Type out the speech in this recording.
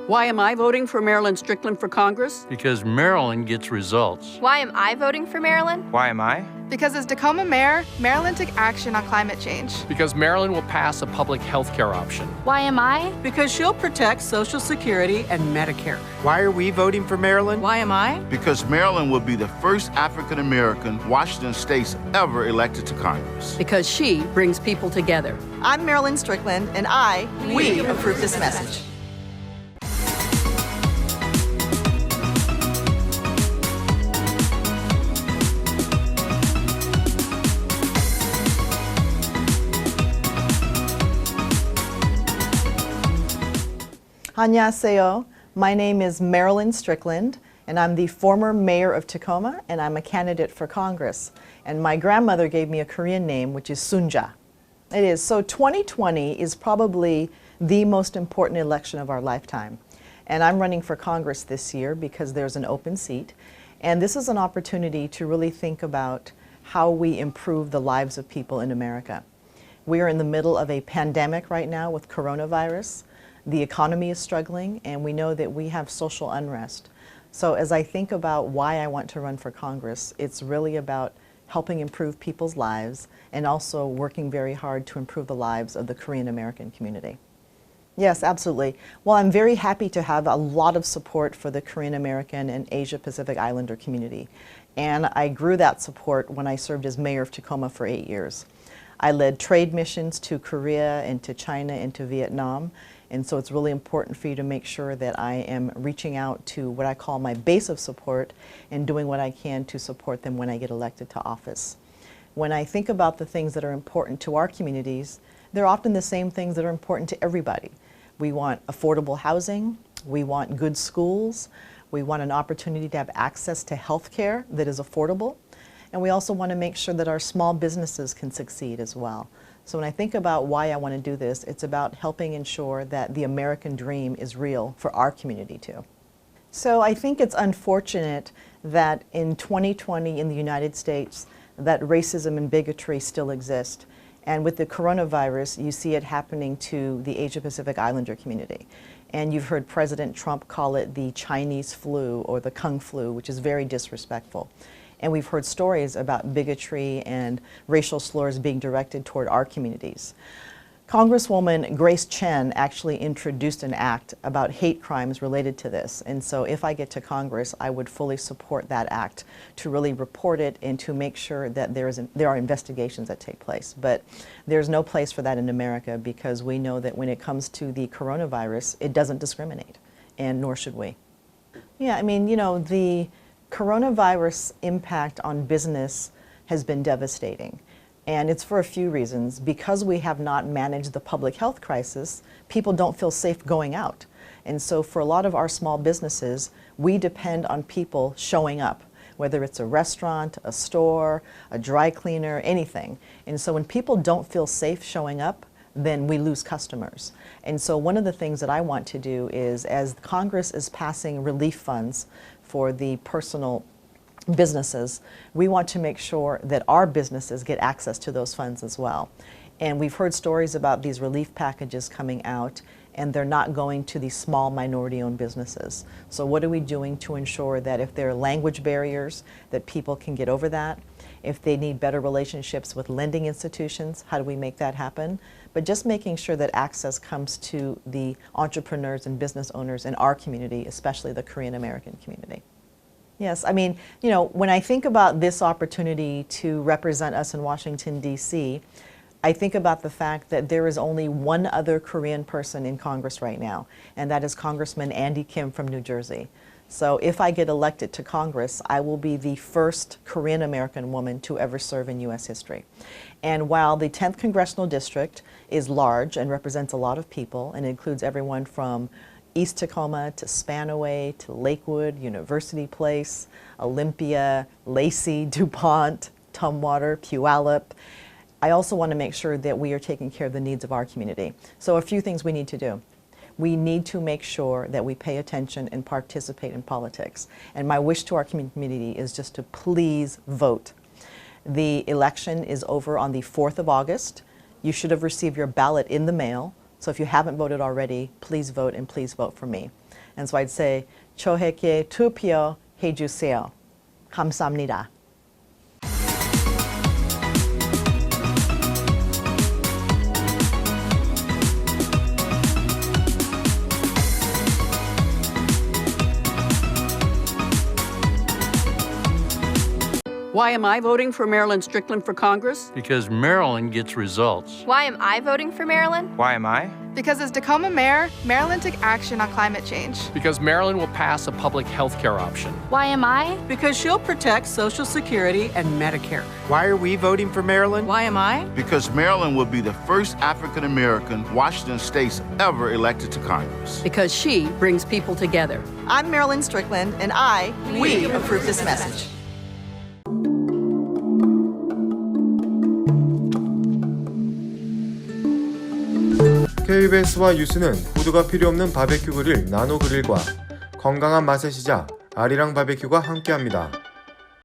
Why am I voting for Marilyn Strickland for Congress? Because Marilyn gets results. Why am I voting for Marilyn? Why am I? Because as Tacoma mayor, Marilyn took action on climate change. Because Marilyn will pass a public health care option. Why am I? Because she'll protect Social Security and Medicare. Why are we voting for Marilyn? Why am I? Because Marilyn will be the first African-American Washington State's ever elected to Congress. Because she brings people together. I'm Marilyn Strickland, and we approve this message. 안녕하세요. My name is Marilyn Strickland, and I'm the former mayor of Tacoma, and I'm a candidate for Congress. And my grandmother gave me a Korean name, which is Sunja. It is. So 2020 is probably the most important election of our lifetime. And I'm running for Congress this year because there's an open seat. And this is an opportunity to really think about how we improve the lives of people in America. We are in the middle of a pandemic right now with coronavirus. The economy is struggling, and we know that we have social unrest. So as I think about why I want to run for Congress, it's really about helping improve people's lives and also working very hard to improve the lives of the Korean American community. Yes, absolutely. Well, I'm very happy to have a lot of support for the Korean American and Asia Pacific Islander community. And I grew that support when I served as mayor of Tacoma for 8 years. I led trade missions to Korea and to China and to Vietnam. And so it's really important for you to make sure that I am reaching out to what I call my base of support and doing what I can to support them when I get elected to office. When I think about the things that are important to our communities, they're often the same things that are important to everybody. We want affordable housing, we want good schools, we want an opportunity to have access to health care that is affordable, and we also want to make sure that our small businesses can succeed as well. So when I think about why I want to do this, it's about helping ensure that the American dream is real for our community too. So I think it's unfortunate that in 2020 in the United States that racism and bigotry still exist. And with the coronavirus, you see it happening to the Asia Pacific Islander community. And you've heard President Trump call it the Chinese flu or the Kung flu, which is very disrespectful. And we've heard stories about bigotry and racial slurs being directed toward our communities. Congresswoman Grace Chen actually introduced an act about hate crimes related to this. And so if I get to Congress, I would fully support that act to really report it and to make sure that there are investigations that take place. But there's no place for that in America because we know that when it comes to the coronavirus, it doesn't discriminate, and nor should we. Yeah, I mean, you know, the coronavirus impact on business has been devastating. And it's for a few reasons. Because we have not managed the public health crisis, people don't feel safe going out. And so for a lot of our small businesses, we depend on people showing up, whether it's a restaurant, a store, a dry cleaner, anything. And so when people don't feel safe showing up, then we lose customers. And so one of the things that I want to do is, as Congress is passing relief funds for the personal businesses, we want to make sure that our businesses get access to those funds as well. And we've heard stories about these relief packages coming out, and they're not going to these small minority-owned businesses. So what are we doing to ensure that if there are language barriers, that people can get over that? If they need better relationships with lending institutions, how do we make that happen? But just making sure that access comes to the entrepreneurs and business owners in our community, especially the Korean American community. Yes, I mean, you know, when I think about this opportunity to represent us in Washington, D.C., I think about the fact that there is only one other Korean person in Congress right now, and that is Congressman Andy Kim from New Jersey. So if I get elected to Congress, I will be the first Korean American woman to ever serve in U.S. history. And while the 10th Congressional District is large and represents a lot of people, and includes everyone from East Tacoma to Spanaway to Lakewood, University Place, Olympia, Lacey, DuPont, Tumwater, Puyallup, I also want to make sure that we are taking care of the needs of our community. So a few things we need to do. We need to make sure that we pay attention and participate in politics. And my wish to our community is just to please vote. The election is over on the 4th of August. You should have received your ballot in the mail. So if you haven't voted already, please vote and please vote for me. And so I'd say 저에게 투표해 주세요. 감사합니다. Why am I voting for Marilyn Strickland for Congress? Because Maryland gets results. Why am I voting for Marilyn? Why am I? Because as Tacoma mayor, Marilyn took action on climate change. Because Maryland will pass a public health care option. Why am I? Because she'll protect Social Security and Medicare. Why are we voting for Marilyn? Why am I? Because Maryland will be the first African American Washington state ever elected to Congress. Because she brings people together. I'm Marilyn Strickland, and we approve this message. KBS와 유스는 후드가 필요 없는 바베큐 그릴 나노 그릴과 건강한 맛의 시작 아리랑 바베큐가 함께합니다.